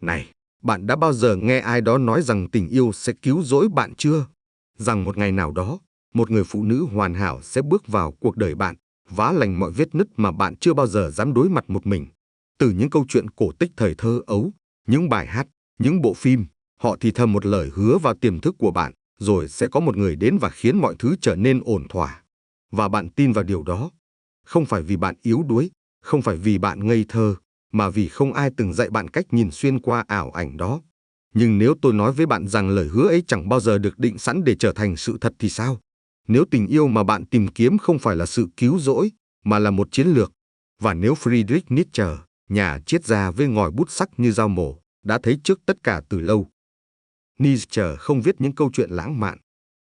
Này, bạn đã bao giờ nghe ai đó nói rằng tình yêu sẽ cứu rỗi bạn chưa? Rằng một ngày nào đó, một người phụ nữ hoàn hảo sẽ bước vào cuộc đời bạn, vá lành mọi vết nứt mà bạn chưa bao giờ dám đối mặt một mình. Từ những câu chuyện cổ tích thời thơ ấu, những bài hát, những bộ phim, họ thì thầm một lời hứa vào tiềm thức của bạn, rồi sẽ có một người đến và khiến mọi thứ trở nên ổn thỏa. Và bạn tin vào điều đó. Không phải vì bạn yếu đuối, không phải vì bạn ngây thơ, mà vì không ai từng dạy bạn cách nhìn xuyên qua ảo ảnh đó. Nhưng nếu tôi nói với bạn rằng lời hứa ấy chẳng bao giờ được định sẵn để trở thành sự thật thì sao? Nếu tình yêu mà bạn tìm kiếm không phải là sự cứu rỗi, mà là một chiến lược, và nếu Friedrich Nietzsche, nhà triết gia với ngòi bút sắc như dao mổ, đã thấy trước tất cả từ lâu. Nietzsche không viết những câu chuyện lãng mạn.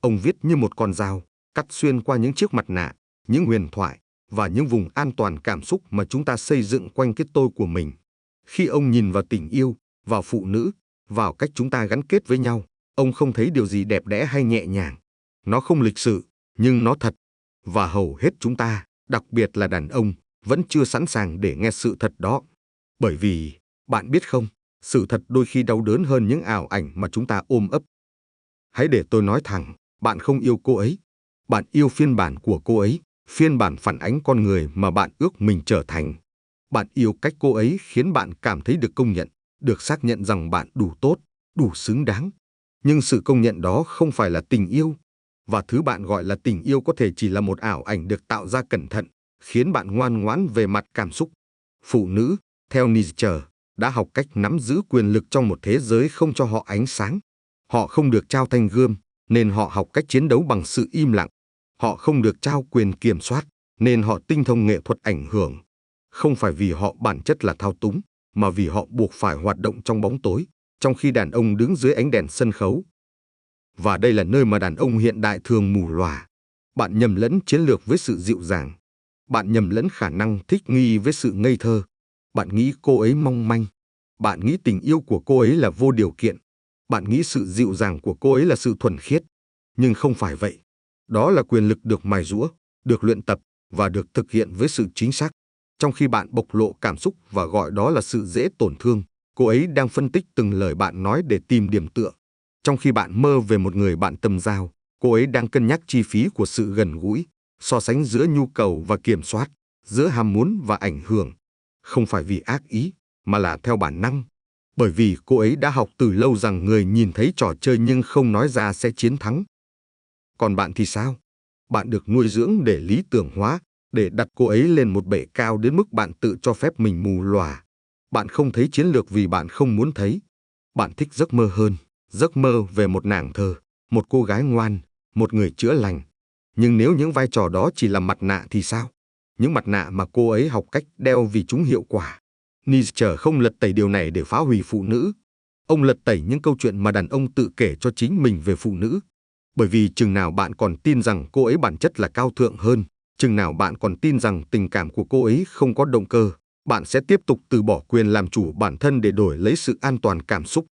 Ông viết như một con dao, cắt xuyên qua những chiếc mặt nạ, những huyền thoại, và những vùng an toàn cảm xúc mà chúng ta xây dựng quanh cái tôi của mình. Khi ông nhìn vào tình yêu, vào phụ nữ, vào cách chúng ta gắn kết với nhau, ông không thấy điều gì đẹp đẽ hay nhẹ nhàng. Nó không lịch sự, nhưng nó thật. Và hầu hết chúng ta, đặc biệt là đàn ông, vẫn chưa sẵn sàng để nghe sự thật đó. Bởi vì, bạn biết không, sự thật đôi khi đau đớn hơn những ảo ảnh mà chúng ta ôm ấp. Hãy để tôi nói thẳng, bạn không yêu cô ấy. Bạn yêu phiên bản của cô ấy, phiên bản phản ánh con người mà bạn ước mình trở thành. Bạn yêu cách cô ấy khiến bạn cảm thấy được công nhận, được xác nhận rằng bạn đủ tốt, đủ xứng đáng. Nhưng sự công nhận đó không phải là tình yêu. Và thứ bạn gọi là tình yêu có thể chỉ là một ảo ảnh được tạo ra cẩn thận, khiến bạn ngoan ngoãn về mặt cảm xúc. Phụ nữ, theo Nietzsche, đã học cách nắm giữ quyền lực trong một thế giới không cho họ ánh sáng. Họ không được trao thanh gươm, nên họ học cách chiến đấu bằng sự im lặng. Họ không được trao quyền kiểm soát, nên họ tinh thông nghệ thuật ảnh hưởng. Không phải vì họ bản chất là thao túng, mà vì họ buộc phải hoạt động trong bóng tối, trong khi đàn ông đứng dưới ánh đèn sân khấu. Và đây là nơi mà đàn ông hiện đại thường mù lòa. Bạn nhầm lẫn chiến lược với sự dịu dàng. Bạn nhầm lẫn khả năng thích nghi với sự ngây thơ. Bạn nghĩ cô ấy mong manh. Bạn nghĩ tình yêu của cô ấy là vô điều kiện. Bạn nghĩ sự dịu dàng của cô ấy là sự thuần khiết. Nhưng không phải vậy. Đó là quyền lực được mài giũa, được luyện tập và được thực hiện với sự chính xác. Trong khi bạn bộc lộ cảm xúc và gọi đó là sự dễ tổn thương, cô ấy đang phân tích từng lời bạn nói để tìm điểm tựa. Trong khi bạn mơ về một người bạn tâm giao, cô ấy đang cân nhắc chi phí của sự gần gũi, so sánh giữa nhu cầu và kiểm soát, giữa ham muốn và ảnh hưởng. Không phải vì ác ý, mà là theo bản năng. Bởi vì cô ấy đã học từ lâu rằng người nhìn thấy trò chơi nhưng không nói ra sẽ chiến thắng. Còn bạn thì sao? Bạn được nuôi dưỡng để lý tưởng hóa, để đặt cô ấy lên một bệ cao đến mức bạn tự cho phép mình mù lòa. Bạn không thấy chiến lược vì bạn không muốn thấy. Bạn thích giấc mơ hơn, giấc mơ về một nàng thơ, một cô gái ngoan, một người chữa lành. Nhưng nếu những vai trò đó chỉ là mặt nạ thì sao? Những mặt nạ mà cô ấy học cách đeo vì chúng hiệu quả. Nietzsche không lật tẩy điều này để phá hủy phụ nữ. Ông lật tẩy những câu chuyện mà đàn ông tự kể cho chính mình về phụ nữ. Bởi vì chừng nào bạn còn tin rằng cô ấy bản chất là cao thượng hơn, chừng nào bạn còn tin rằng tình cảm của cô ấy không có động cơ, bạn sẽ tiếp tục từ bỏ quyền làm chủ bản thân để đổi lấy sự an toàn cảm xúc.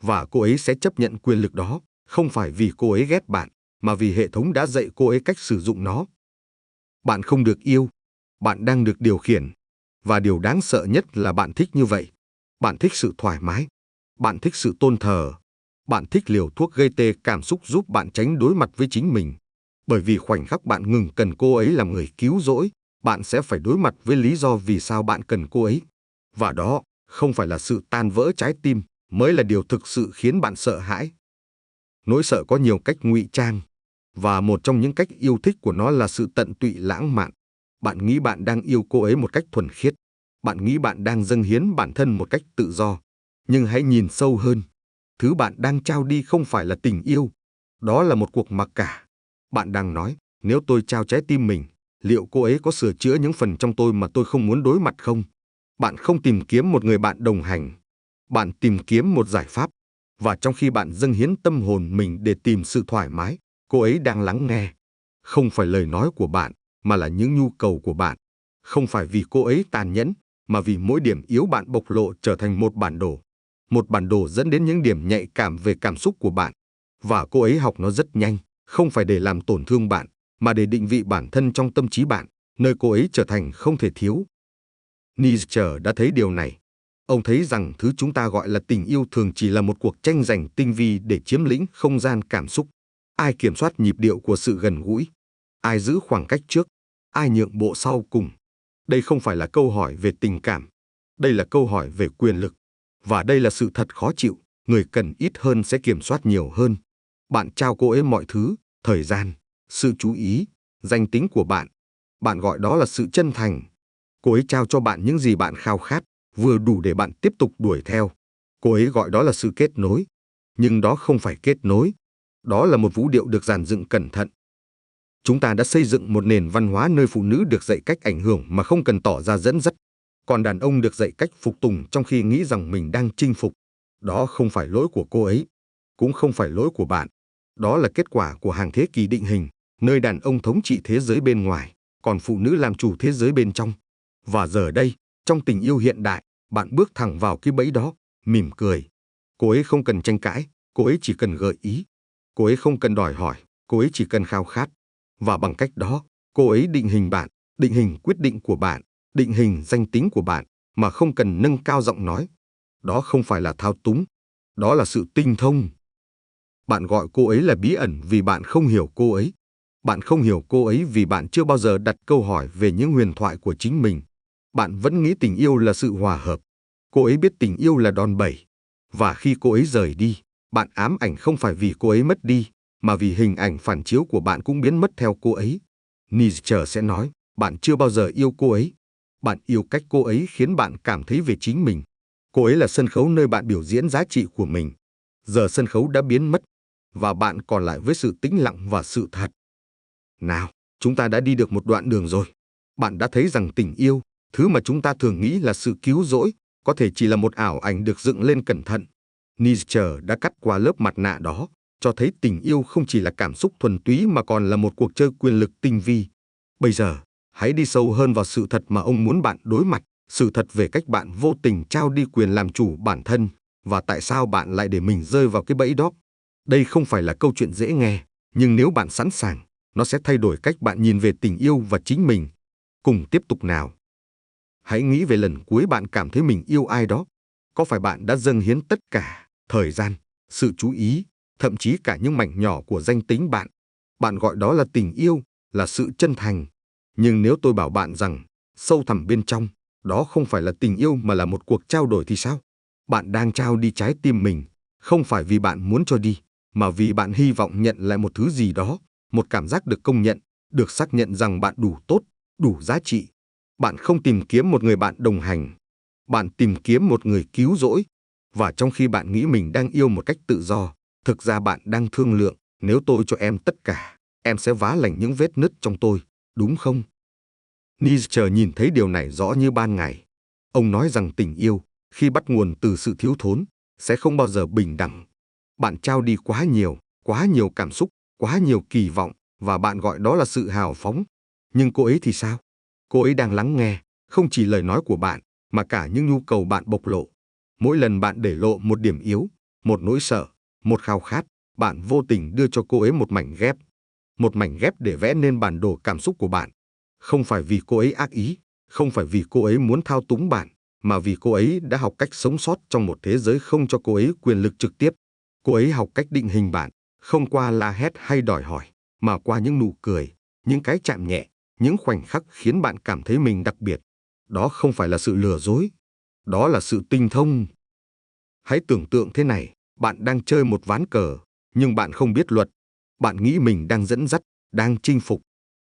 Và cô ấy sẽ chấp nhận quyền lực đó, không phải vì cô ấy ghét bạn, mà vì hệ thống đã dạy cô ấy cách sử dụng nó. Bạn không được yêu, bạn đang được điều khiển. Và điều đáng sợ nhất là bạn thích như vậy. Bạn thích sự thoải mái. Bạn thích sự tôn thờ. Bạn thích liều thuốc gây tê cảm xúc giúp bạn tránh đối mặt với chính mình. Bởi vì khoảnh khắc bạn ngừng cần cô ấy làm người cứu rỗi, bạn sẽ phải đối mặt với lý do vì sao bạn cần cô ấy. Và đó không phải là sự tan vỡ trái tim, mới là điều thực sự khiến bạn sợ hãi. Nỗi sợ có nhiều cách ngụy trang, và một trong những cách yêu thích của nó là sự tận tụy lãng mạn. Bạn nghĩ bạn đang yêu cô ấy một cách thuần khiết. Bạn nghĩ bạn đang dâng hiến bản thân một cách tự do. Nhưng hãy nhìn sâu hơn. Thứ bạn đang trao đi không phải là tình yêu. Đó là một cuộc mặc cả. Bạn đang nói, nếu tôi trao trái tim mình, liệu cô ấy có sửa chữa những phần trong tôi mà tôi không muốn đối mặt không? Bạn không tìm kiếm một người bạn đồng hành. Bạn tìm kiếm một giải pháp. Và trong khi bạn dâng hiến tâm hồn mình để tìm sự thoải mái, cô ấy đang lắng nghe. Không phải lời nói của bạn, mà là những nhu cầu của bạn. Không phải vì cô ấy tàn nhẫn, mà vì mỗi điểm yếu bạn bộc lộ trở thành một bản đồ. Một bản đồ dẫn đến những điểm nhạy cảm về cảm xúc của bạn. Và cô ấy học nó rất nhanh, không phải để làm tổn thương bạn, mà để định vị bản thân trong tâm trí bạn, nơi cô ấy trở thành không thể thiếu. Nietzsche đã thấy điều này. Ông thấy rằng thứ chúng ta gọi là tình yêu thường chỉ là một cuộc tranh giành tinh vi để chiếm lĩnh không gian cảm xúc. Ai kiểm soát nhịp điệu của sự gần gũi? Ai giữ khoảng cách trước? Ai nhượng bộ sau cùng? Đây không phải là câu hỏi về tình cảm. Đây là câu hỏi về quyền lực. Và đây là sự thật khó chịu. Người cần ít hơn sẽ kiểm soát nhiều hơn. Bạn trao cô ấy mọi thứ, thời gian, sự chú ý, danh tính của bạn. Bạn gọi đó là sự chân thành. Cô ấy trao cho bạn những gì bạn khao khát, vừa đủ để bạn tiếp tục đuổi theo. Cô ấy gọi đó là sự kết nối. Nhưng đó không phải kết nối. Đó là một vũ điệu được dàn dựng cẩn thận. Chúng ta đã xây dựng một nền văn hóa nơi phụ nữ được dạy cách ảnh hưởng mà không cần tỏ ra dẫn dắt. Còn đàn ông được dạy cách phục tùng trong khi nghĩ rằng mình đang chinh phục. Đó không phải lỗi của cô ấy, cũng không phải lỗi của bạn. Đó là kết quả của hàng thế kỷ định hình, nơi đàn ông thống trị thế giới bên ngoài, còn phụ nữ làm chủ thế giới bên trong. Và giờ đây, trong tình yêu hiện đại, bạn bước thẳng vào cái bẫy đó, mỉm cười. Cô ấy không cần tranh cãi, cô ấy chỉ cần gợi ý. Cô ấy không cần đòi hỏi, cô ấy chỉ cần khao khát. Và bằng cách đó, cô ấy định hình bạn, định hình quyết định của bạn, định hình danh tính của bạn, mà không cần nâng cao giọng nói. Đó không phải là thao túng, đó là sự tinh thông. Bạn gọi cô ấy là bí ẩn vì bạn không hiểu cô ấy. Bạn không hiểu cô ấy vì bạn chưa bao giờ đặt câu hỏi về những huyền thoại của chính mình. Bạn vẫn nghĩ tình yêu là sự hòa hợp. Cô ấy biết tình yêu là đòn bẩy. Và khi cô ấy rời đi, bạn ám ảnh không phải vì cô ấy mất đi, mà vì hình ảnh phản chiếu của bạn cũng biến mất theo cô ấy. Nietzsche sẽ nói, bạn chưa bao giờ yêu cô ấy. Bạn yêu cách cô ấy khiến bạn cảm thấy về chính mình. Cô ấy là sân khấu nơi bạn biểu diễn giá trị của mình. Giờ sân khấu đã biến mất, và bạn còn lại với sự tĩnh lặng và sự thật. Nào, chúng ta đã đi được một đoạn đường rồi. Bạn đã thấy rằng tình yêu, thứ mà chúng ta thường nghĩ là sự cứu rỗi, có thể chỉ là một ảo ảnh được dựng lên cẩn thận. Nietzsche đã cắt qua lớp mặt nạ đó, cho thấy tình yêu không chỉ là cảm xúc thuần túy mà còn là một cuộc chơi quyền lực tinh vi. Bây giờ, hãy đi sâu hơn vào sự thật mà ông muốn bạn đối mặt, sự thật về cách bạn vô tình trao đi quyền làm chủ bản thân, và tại sao bạn lại để mình rơi vào cái bẫy đó. Đây không phải là câu chuyện dễ nghe, nhưng nếu bạn sẵn sàng, nó sẽ thay đổi cách bạn nhìn về tình yêu và chính mình. Cùng tiếp tục nào. Hãy nghĩ về lần cuối bạn cảm thấy mình yêu ai đó. Có phải bạn đã dâng hiến tất cả, thời gian, sự chú ý, thậm chí cả những mảnh nhỏ của danh tính bạn? Bạn gọi đó là tình yêu, là sự chân thành. Nhưng nếu tôi bảo bạn rằng, sâu thẳm bên trong, đó không phải là tình yêu mà là một cuộc trao đổi thì sao? Bạn đang trao đi trái tim mình, không phải vì bạn muốn cho đi, mà vì bạn hy vọng nhận lại một thứ gì đó, một cảm giác được công nhận, được xác nhận rằng bạn đủ tốt, đủ giá trị. Bạn không tìm kiếm một người bạn đồng hành, bạn tìm kiếm một người cứu rỗi. Và trong khi bạn nghĩ mình đang yêu một cách tự do, thực ra bạn đang thương lượng, nếu tôi cho em tất cả, em sẽ vá lành những vết nứt trong tôi, đúng không? Nietzsche nhìn thấy điều này rõ như ban ngày. Ông nói rằng tình yêu, khi bắt nguồn từ sự thiếu thốn, sẽ không bao giờ bình đẳng. Bạn trao đi quá nhiều cảm xúc, quá nhiều kỳ vọng, và bạn gọi đó là sự hào phóng. Nhưng cô ấy thì sao? Cô ấy đang lắng nghe, không chỉ lời nói của bạn, mà cả những nhu cầu bạn bộc lộ. Mỗi lần bạn để lộ một điểm yếu, một nỗi sợ, một khao khát, bạn vô tình đưa cho cô ấy một mảnh ghép. Một mảnh ghép để vẽ nên bản đồ cảm xúc của bạn. Không phải vì cô ấy ác ý, không phải vì cô ấy muốn thao túng bạn, mà vì cô ấy đã học cách sống sót trong một thế giới không cho cô ấy quyền lực trực tiếp. Cô ấy học cách định hình bạn, không qua la hét hay đòi hỏi, mà qua những nụ cười, những cái chạm nhẹ, những khoảnh khắc khiến bạn cảm thấy mình đặc biệt. Đó không phải là sự lừa dối, đó là sự tinh thông. Hãy tưởng tượng thế này, bạn đang chơi một ván cờ, nhưng bạn không biết luật. Bạn nghĩ mình đang dẫn dắt, đang chinh phục,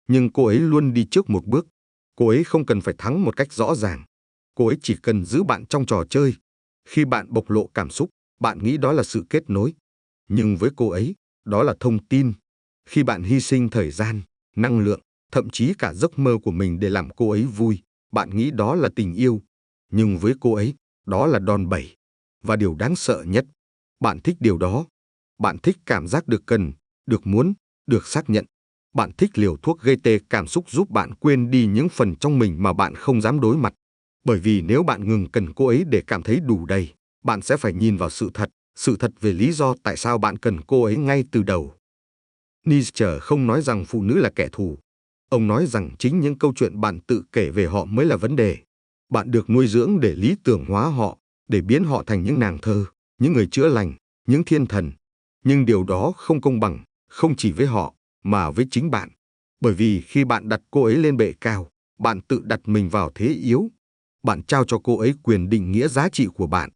nhưng cô ấy luôn đi trước một bước. Cô ấy không cần phải thắng một cách rõ ràng. Cô ấy chỉ cần giữ bạn trong trò chơi. Khi bạn bộc lộ cảm xúc, bạn nghĩ đó là sự kết nối. Nhưng với cô ấy, đó là thông tin. Khi bạn hy sinh thời gian, năng lượng, thậm chí cả giấc mơ của mình để làm cô ấy vui, bạn nghĩ đó là tình yêu. Nhưng với cô ấy, đó là đòn bẩy. Và điều đáng sợ nhất, bạn thích điều đó. Bạn thích cảm giác được cần, được muốn, được xác nhận. Bạn thích liều thuốc gây tê cảm xúc giúp bạn quên đi những phần trong mình mà bạn không dám đối mặt. Bởi vì nếu bạn ngừng cần cô ấy để cảm thấy đủ đầy, bạn sẽ phải nhìn vào sự thật về lý do tại sao bạn cần cô ấy ngay từ đầu. Nietzsche không nói rằng phụ nữ là kẻ thù. Ông nói rằng chính những câu chuyện bạn tự kể về họ mới là vấn đề. Bạn được nuôi dưỡng để lý tưởng hóa họ, để biến họ thành những nàng thơ, những người chữa lành, những thiên thần. Nhưng điều đó không công bằng, không chỉ với họ, mà với chính bạn. Bởi vì khi bạn đặt cô ấy lên bệ cao, bạn tự đặt mình vào thế yếu. Bạn trao cho cô ấy quyền định nghĩa giá trị của bạn.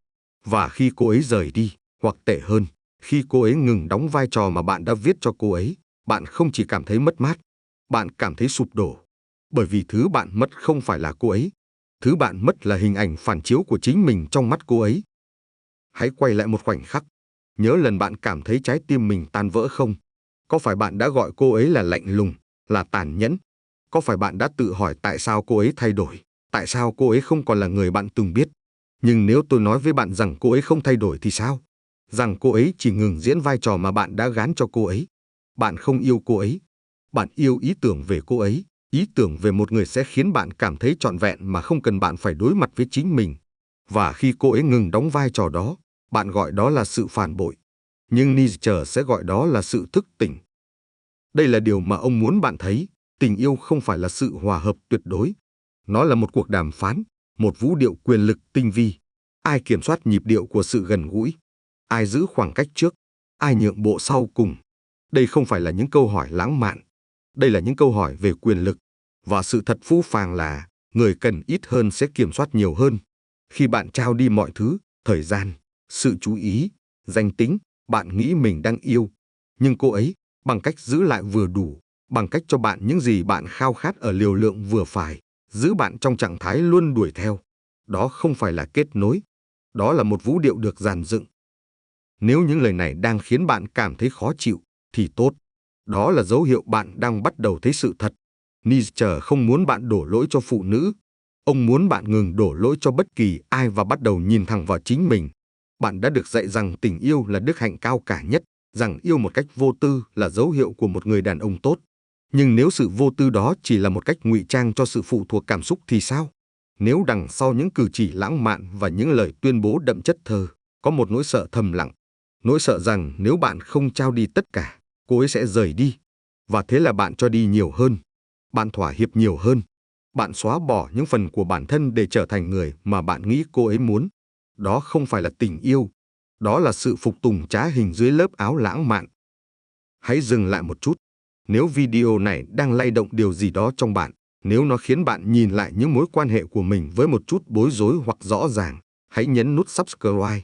Và khi cô ấy rời đi, hoặc tệ hơn, khi cô ấy ngừng đóng vai trò mà bạn đã viết cho cô ấy, bạn không chỉ cảm thấy mất mát, bạn cảm thấy sụp đổ. Bởi vì thứ bạn mất không phải là cô ấy. Thứ bạn mất là hình ảnh phản chiếu của chính mình trong mắt cô ấy. Hãy quay lại một khoảnh khắc. Nhớ lần bạn cảm thấy trái tim mình tan vỡ không? Có phải bạn đã gọi cô ấy là lạnh lùng, là tàn nhẫn? Có phải bạn đã tự hỏi tại sao cô ấy thay đổi? Tại sao cô ấy không còn là người bạn từng biết? Nhưng nếu tôi nói với bạn rằng cô ấy không thay đổi thì sao? Rằng cô ấy chỉ ngừng diễn vai trò mà bạn đã gán cho cô ấy. Bạn không yêu cô ấy. Bạn yêu ý tưởng về cô ấy. Ý tưởng về một người sẽ khiến bạn cảm thấy trọn vẹn mà không cần bạn phải đối mặt với chính mình. Và khi cô ấy ngừng đóng vai trò đó, bạn gọi đó là sự phản bội. Nhưng Nietzsche sẽ gọi đó là sự thức tỉnh. Đây là điều mà ông muốn bạn thấy. Tình yêu không phải là sự hòa hợp tuyệt đối. Nó là một cuộc đàm phán, một vũ điệu quyền lực tinh vi. Ai kiểm soát nhịp điệu của sự gần gũi? Ai giữ khoảng cách trước? Ai nhượng bộ sau cùng? Đây không phải là những câu hỏi lãng mạn. Đây là những câu hỏi về quyền lực. Và sự thật phũ phàng là người cần ít hơn sẽ kiểm soát nhiều hơn. Khi bạn trao đi mọi thứ, thời gian, sự chú ý, danh tính, bạn nghĩ mình đang yêu. Nhưng cô ấy, bằng cách giữ lại vừa đủ, bằng cách cho bạn những gì bạn khao khát ở liều lượng vừa phải, giữ bạn trong trạng thái luôn đuổi theo. Đó không phải là kết nối. Đó là một vũ điệu được dàn dựng. Nếu những lời này đang khiến bạn cảm thấy khó chịu, thì tốt. Đó là dấu hiệu bạn đang bắt đầu thấy sự thật. Nietzsche không muốn bạn đổ lỗi cho phụ nữ. Ông muốn bạn ngừng đổ lỗi cho bất kỳ ai và bắt đầu nhìn thẳng vào chính mình. Bạn đã được dạy rằng tình yêu là đức hạnh cao cả nhất, rằng yêu một cách vô tư là dấu hiệu của một người đàn ông tốt. Nhưng nếu sự vô tư đó chỉ là một cách ngụy trang cho sự phụ thuộc cảm xúc thì sao? Nếu đằng sau những cử chỉ lãng mạn và những lời tuyên bố đậm chất thơ, có một nỗi sợ thầm lặng. Nỗi sợ rằng nếu bạn không trao đi tất cả, cô ấy sẽ rời đi. Và thế là bạn cho đi nhiều hơn. Bạn thỏa hiệp nhiều hơn. Bạn xóa bỏ những phần của bản thân để trở thành người mà bạn nghĩ cô ấy muốn. Đó không phải là tình yêu. Đó là sự phục tùng trá hình dưới lớp áo lãng mạn. Hãy dừng lại một chút. Nếu video này đang lay động điều gì đó trong bạn, nếu nó khiến bạn nhìn lại những mối quan hệ của mình với một chút bối rối hoặc rõ ràng, hãy nhấn nút subscribe.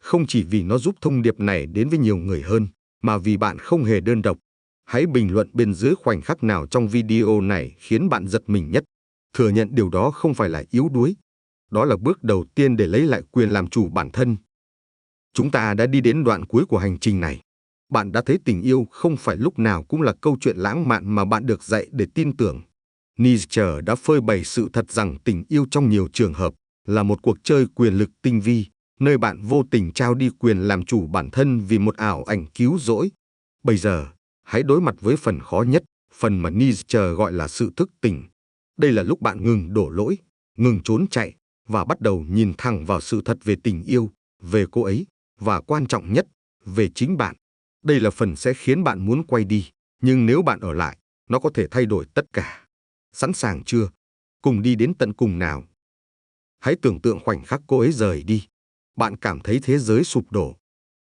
Không chỉ vì nó giúp thông điệp này đến với nhiều người hơn, mà vì bạn không hề đơn độc. Hãy bình luận bên dưới khoảnh khắc nào trong video này khiến bạn giật mình nhất. Thừa nhận điều đó không phải là yếu đuối. Đó là bước đầu tiên để lấy lại quyền làm chủ bản thân. Chúng ta đã đi đến đoạn cuối của hành trình này. Bạn đã thấy tình yêu không phải lúc nào cũng là câu chuyện lãng mạn mà bạn được dạy để tin tưởng. Nietzsche đã phơi bày sự thật rằng tình yêu trong nhiều trường hợp là một cuộc chơi quyền lực tinh vi, nơi bạn vô tình trao đi quyền làm chủ bản thân vì một ảo ảnh cứu rỗi. Bây giờ, hãy đối mặt với phần khó nhất, phần mà Nietzsche gọi là sự thức tỉnh. Đây là lúc bạn ngừng đổ lỗi, ngừng trốn chạy và bắt đầu nhìn thẳng vào sự thật về tình yêu, về cô ấy và quan trọng nhất, về chính bạn. Đây là phần sẽ khiến bạn muốn quay đi, nhưng nếu bạn ở lại, nó có thể thay đổi tất cả. Sẵn sàng chưa? Cùng đi đến tận cùng nào. Hãy tưởng tượng khoảnh khắc cô ấy rời đi. Bạn cảm thấy thế giới sụp đổ.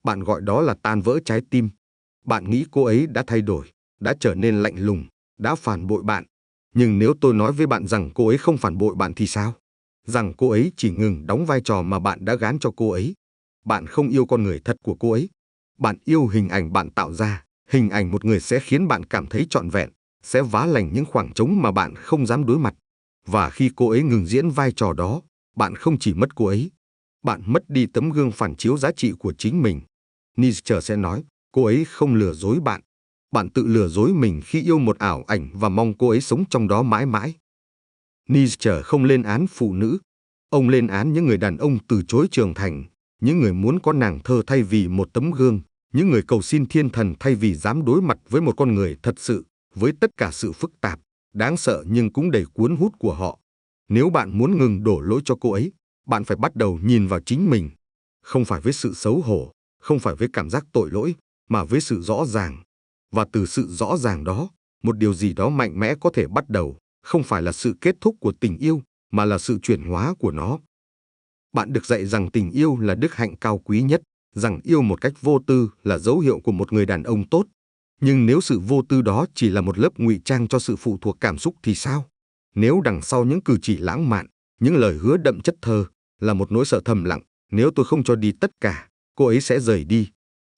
Bạn gọi đó là tan vỡ trái tim. Bạn nghĩ cô ấy đã thay đổi, đã trở nên lạnh lùng, đã phản bội bạn. Nhưng nếu tôi nói với bạn rằng cô ấy không phản bội bạn thì sao? Rằng cô ấy chỉ ngừng đóng vai trò mà bạn đã gán cho cô ấy. Bạn không yêu con người thật của cô ấy. Bạn yêu hình ảnh bạn tạo ra. Hình ảnh một người sẽ khiến bạn cảm thấy trọn vẹn, sẽ vá lành những khoảng trống mà bạn không dám đối mặt. Và khi cô ấy ngừng diễn vai trò đó, bạn không chỉ mất cô ấy, bạn mất đi tấm gương phản chiếu giá trị của chính mình. Nietzsche sẽ nói, cô ấy không lừa dối bạn. Bạn tự lừa dối mình khi yêu một ảo ảnh và mong cô ấy sống trong đó mãi mãi. Nietzsche không lên án phụ nữ. Ông lên án những người đàn ông từ chối trưởng thành, những người muốn có nàng thơ thay vì một tấm gương, những người cầu xin thiên thần thay vì dám đối mặt với một con người thật sự, với tất cả sự phức tạp, đáng sợ nhưng cũng đầy cuốn hút của họ. Nếu bạn muốn ngừng đổ lỗi cho cô ấy, bạn phải bắt đầu nhìn vào chính mình. Không phải với sự xấu hổ, không phải với cảm giác tội lỗi, mà với sự rõ ràng. Và từ sự rõ ràng đó, một điều gì đó mạnh mẽ có thể bắt đầu, không phải là sự kết thúc của tình yêu, mà là sự chuyển hóa của nó. Bạn được dạy rằng tình yêu là đức hạnh cao quý nhất, rằng yêu một cách vô tư là dấu hiệu của một người đàn ông tốt. Nhưng nếu sự vô tư đó chỉ là một lớp ngụy trang cho sự phụ thuộc cảm xúc thì sao? Nếu đằng sau những cử chỉ lãng mạn, những lời hứa đậm chất thơ là một nỗi sợ thầm lặng, nếu tôi không cho đi tất cả, cô ấy sẽ rời đi.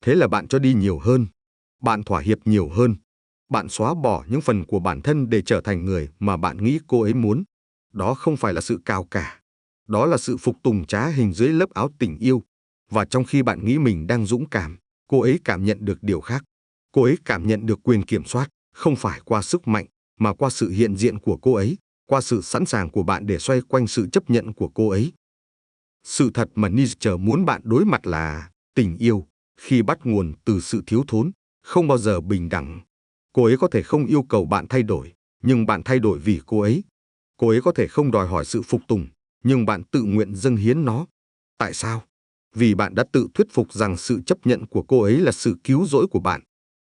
Thế là bạn cho đi nhiều hơn. Bạn thỏa hiệp nhiều hơn. Bạn xóa bỏ những phần của bản thân để trở thành người mà bạn nghĩ cô ấy muốn. Đó không phải là sự cao cả. Đó là sự phục tùng trá hình dưới lớp áo tình yêu. Và trong khi bạn nghĩ mình đang dũng cảm, cô ấy cảm nhận được điều khác. Cô ấy cảm nhận được quyền kiểm soát, không phải qua sức mạnh, mà qua sự hiện diện của cô ấy, qua sự sẵn sàng của bạn để xoay quanh sự chấp nhận của cô ấy. Sự thật mà Nietzsche muốn bạn đối mặt là tình yêu, khi bắt nguồn từ sự thiếu thốn, không bao giờ bình đẳng. Cô ấy có thể không yêu cầu bạn thay đổi, nhưng bạn thay đổi vì cô ấy. Cô ấy có thể không đòi hỏi sự phục tùng, nhưng bạn tự nguyện dâng hiến nó. Tại sao? Vì bạn đã tự thuyết phục rằng sự chấp nhận của cô ấy là sự cứu rỗi của bạn.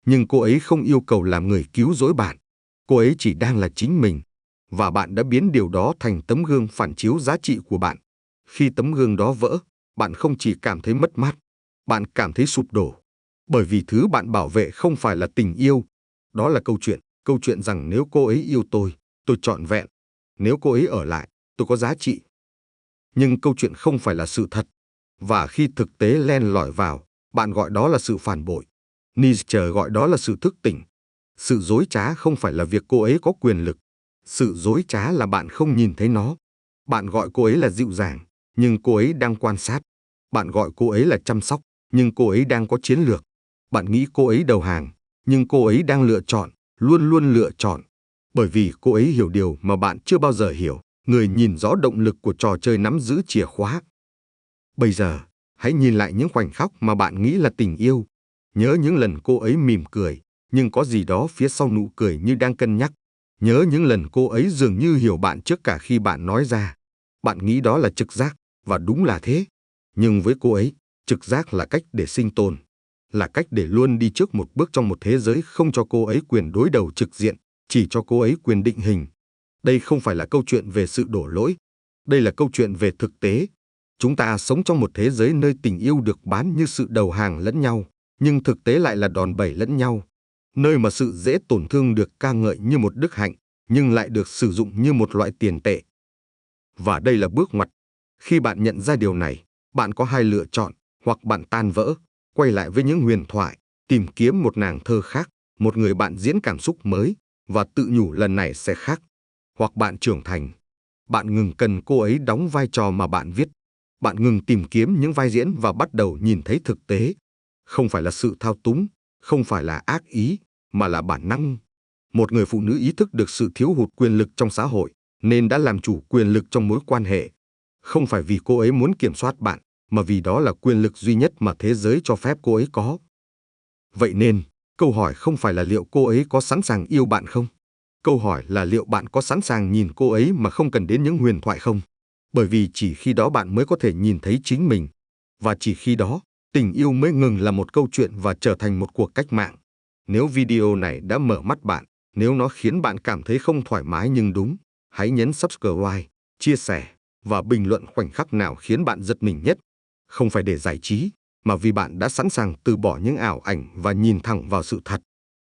Nhưng cô ấy không yêu cầu làm người cứu rỗi bạn. Cô ấy chỉ đang là chính mình. Và bạn đã biến điều đó thành tấm gương phản chiếu giá trị của bạn. Khi tấm gương đó vỡ, bạn không chỉ cảm thấy mất mát, bạn cảm thấy sụp đổ. Bởi vì thứ bạn bảo vệ không phải là tình yêu. Đó là câu chuyện rằng nếu cô ấy yêu tôi trọn vẹn. Nếu cô ấy ở lại, tôi có giá trị. Nhưng câu chuyện không phải là sự thật. Và khi thực tế len lỏi vào, bạn gọi đó là sự phản bội. Nietzsche gọi đó là sự thức tỉnh. Sự dối trá không phải là việc cô ấy có quyền lực. Sự dối trá là bạn không nhìn thấy nó. Bạn gọi cô ấy là dịu dàng, nhưng cô ấy đang quan sát. Bạn gọi cô ấy là chăm sóc, nhưng cô ấy đang có chiến lược. Bạn nghĩ cô ấy đầu hàng, nhưng cô ấy đang lựa chọn, luôn luôn lựa chọn. Bởi vì cô ấy hiểu điều mà bạn chưa bao giờ hiểu, người nhìn rõ động lực của trò chơi nắm giữ chìa khóa. Bây giờ, hãy nhìn lại những khoảnh khắc mà bạn nghĩ là tình yêu. Nhớ những lần cô ấy mỉm cười, nhưng có gì đó phía sau nụ cười như đang cân nhắc. Nhớ những lần cô ấy dường như hiểu bạn trước cả khi bạn nói ra. Bạn nghĩ đó là trực giác, và đúng là thế. Nhưng với cô ấy, trực giác là cách để sinh tồn, là cách để luôn đi trước một bước trong một thế giới không cho cô ấy quyền đối đầu trực diện, chỉ cho cô ấy quyền định hình. Đây không phải là câu chuyện về sự đổ lỗi. Đây là câu chuyện về thực tế. Chúng ta sống trong một thế giới nơi tình yêu được bán như sự đầu hàng lẫn nhau, nhưng thực tế lại là đòn bẩy lẫn nhau. Nơi mà sự dễ tổn thương được ca ngợi như một đức hạnh, nhưng lại được sử dụng như một loại tiền tệ. Và đây là bước ngoặt. Khi bạn nhận ra điều này, bạn có hai lựa chọn, hoặc bạn tan vỡ, quay lại với những huyền thoại, tìm kiếm một nàng thơ khác, một người bạn diễn cảm xúc mới, và tự nhủ lần này sẽ khác. Hoặc bạn trưởng thành. Bạn ngừng cần cô ấy đóng vai trò mà bạn viết. Bạn ngừng tìm kiếm những vai diễn và bắt đầu nhìn thấy thực tế. Không phải là sự thao túng, không phải là ác ý, mà là bản năng. Một người phụ nữ ý thức được sự thiếu hụt quyền lực trong xã hội, nên đã làm chủ quyền lực trong mối quan hệ. Không phải vì cô ấy muốn kiểm soát bạn, mà vì đó là quyền lực duy nhất mà thế giới cho phép cô ấy có. Vậy nên, câu hỏi không phải là liệu cô ấy có sẵn sàng yêu bạn không? Câu hỏi là liệu bạn có sẵn sàng nhìn cô ấy mà không cần đến những huyền thoại không? Bởi vì chỉ khi đó bạn mới có thể nhìn thấy chính mình. Và chỉ khi đó, tình yêu mới ngừng là một câu chuyện và trở thành một cuộc cách mạng. Nếu video này đã mở mắt bạn, nếu nó khiến bạn cảm thấy không thoải mái nhưng đúng, hãy nhấn subscribe, chia sẻ và bình luận khoảnh khắc nào khiến bạn giật mình nhất. Không phải để giải trí, mà vì bạn đã sẵn sàng từ bỏ những ảo ảnh và nhìn thẳng vào sự thật.